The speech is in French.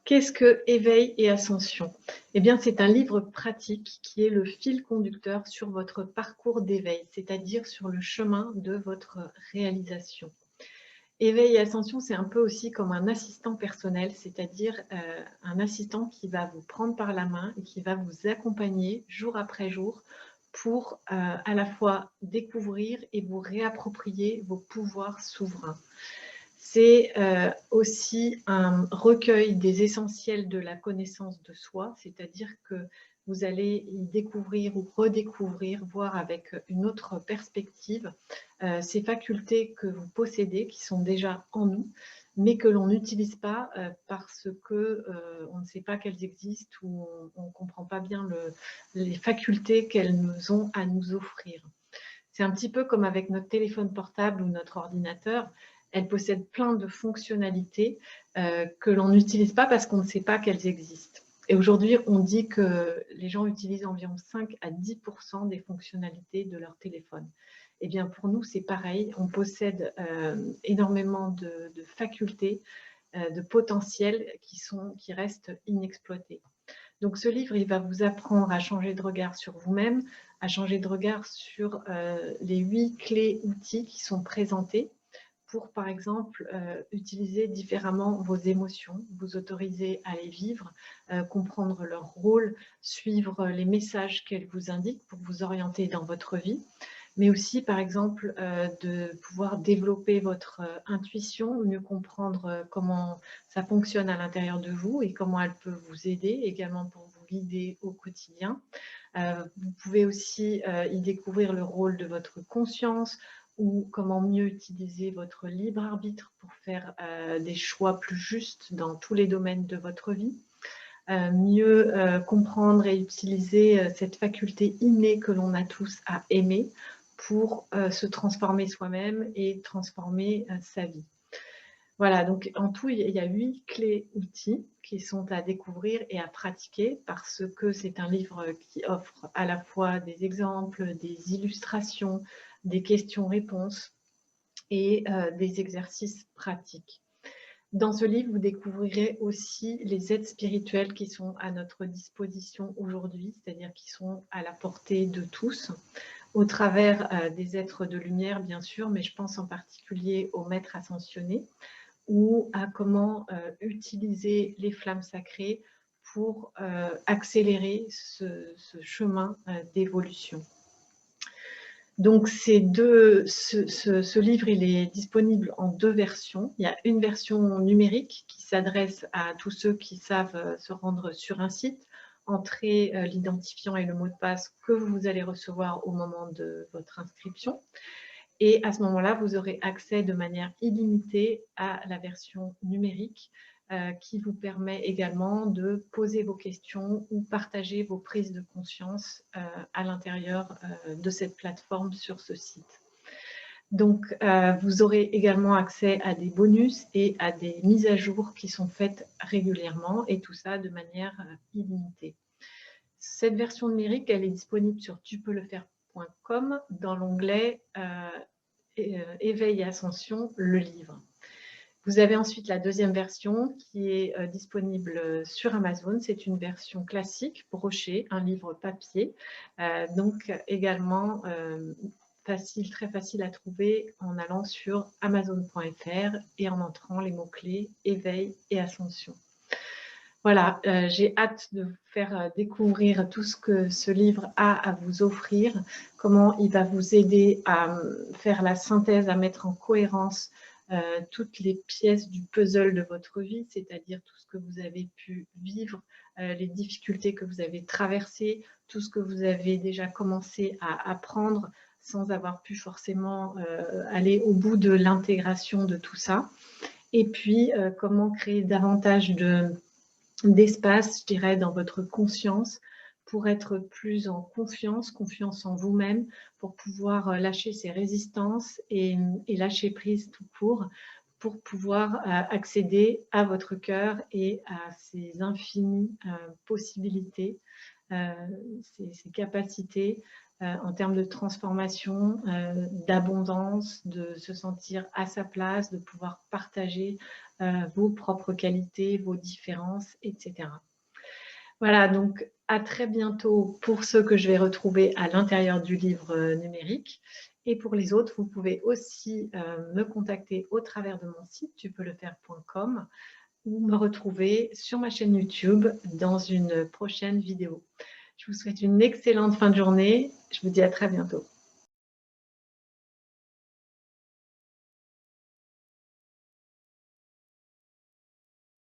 Qu'est-ce que Éveil et Ascension? Eh bien, c'est un livre pratique qui est le fil conducteur sur votre parcours d'éveil, c'est-à-dire sur le chemin de votre réalisation. Éveil et Ascension, c'est un peu aussi comme un assistant personnel, c'est-à-dire un assistant qui va vous prendre par la main et qui va vous accompagner jour après jour pour à la fois découvrir et vous réapproprier vos pouvoirs souverains. C'est aussi un recueil des essentiels de la connaissance de soi, c'est-à-dire que vous allez y découvrir ou redécouvrir, voir avec une autre perspective, ces facultés que vous possédez, qui sont déjà en nous, mais que l'on n'utilise pas parce qu'on ne sait pas qu'elles existent ou on ne comprend pas bien les facultés qu'elles nous ont à nous offrir. C'est un petit peu comme avec notre téléphone portable ou notre ordinateur. Elles possèdent plein de fonctionnalités que l'on n'utilise pas parce qu'on ne sait pas qu'elles existent. Et aujourd'hui, on dit que les gens utilisent environ 5 à 10% des fonctionnalités de leur téléphone. Eh bien, pour nous, c'est pareil. On possède énormément de facultés, de potentiels qui restent inexploités. Donc, ce livre, il va vous apprendre à changer de regard sur vous-même, à changer de regard sur les 8 clés outils qui sont présentés pour, par exemple, utiliser différemment vos émotions, vous autoriser à les vivre, comprendre leur rôle, suivre les messages qu'elles vous indiquent pour vous orienter dans votre vie, mais aussi, par exemple, de pouvoir développer votre intuition, mieux comprendre comment ça fonctionne à l'intérieur de vous et comment elle peut vous aider également pour vous guider au quotidien. Vous pouvez aussi y découvrir le rôle de votre conscience ou comment mieux utiliser votre libre arbitre pour faire des choix plus justes dans tous les domaines de votre vie. Mieux comprendre et utiliser cette faculté innée que l'on a tous à aimer pour se transformer soi-même et transformer sa vie. Voilà, donc en tout, il y a 8 clés outils qui sont à découvrir et à pratiquer parce que c'est un livre qui offre à la fois des exemples, des illustrations, des questions-réponses et des exercices pratiques. Dans ce livre, vous découvrirez aussi les aides spirituelles qui sont à notre disposition aujourd'hui, c'est-à-dire qui sont à la portée de tous, au travers des êtres de lumière, bien sûr, mais je pense en particulier aux maîtres ascensionnés, ou à comment utiliser les flammes sacrées pour accélérer ce chemin d'évolution. Donc, ce livre, il est disponible en 2 versions. Il y a une version numérique qui s'adresse à tous ceux qui savent se rendre sur un site, entrer l'identifiant et le mot de passe que vous allez recevoir au moment de votre inscription. Et à ce moment-là, vous aurez accès de manière illimitée à la version numérique qui vous permet également de poser vos questions ou partager vos prises de conscience à l'intérieur de cette plateforme sur ce site. Donc, vous aurez également accès à des bonus et à des mises à jour qui sont faites régulièrement et tout ça de manière illimitée. Cette version numérique, elle est disponible sur tupeuxlefaire.com dans l'onglet Éveil et Ascension, le livre. Vous avez ensuite la deuxième version qui est disponible sur Amazon. C'est une version classique, brochée, un livre papier, donc également très facile à trouver en allant sur amazon.fr et en entrant les mots-clés Éveil et Ascension. Voilà, j'ai hâte de vous faire découvrir tout ce que ce livre a à vous offrir, comment il va vous aider à faire la synthèse, à mettre en cohérence toutes les pièces du puzzle de votre vie, c'est-à-dire tout ce que vous avez pu vivre, les difficultés que vous avez traversées, tout ce que vous avez déjà commencé à apprendre sans avoir pu forcément aller au bout de l'intégration de tout ça. Et puis, comment créer davantage d'espace, je dirais, dans votre conscience pour être plus en confiance en vous-même, pour pouvoir lâcher ces résistances et lâcher prise tout court, pour pouvoir accéder à votre cœur et à ces infinies possibilités, ces capacités en termes de transformation, d'abondance, de se sentir à sa place, de pouvoir partager vos propres qualités, vos différences, etc. Voilà, donc à très bientôt pour ceux que je vais retrouver à l'intérieur du livre numérique. Et pour les autres, vous pouvez aussi me contacter au travers de mon site tupeuslefaire.com ou me retrouver sur ma chaîne YouTube dans une prochaine vidéo. Je vous souhaite une excellente fin de journée. Je vous dis à très bientôt.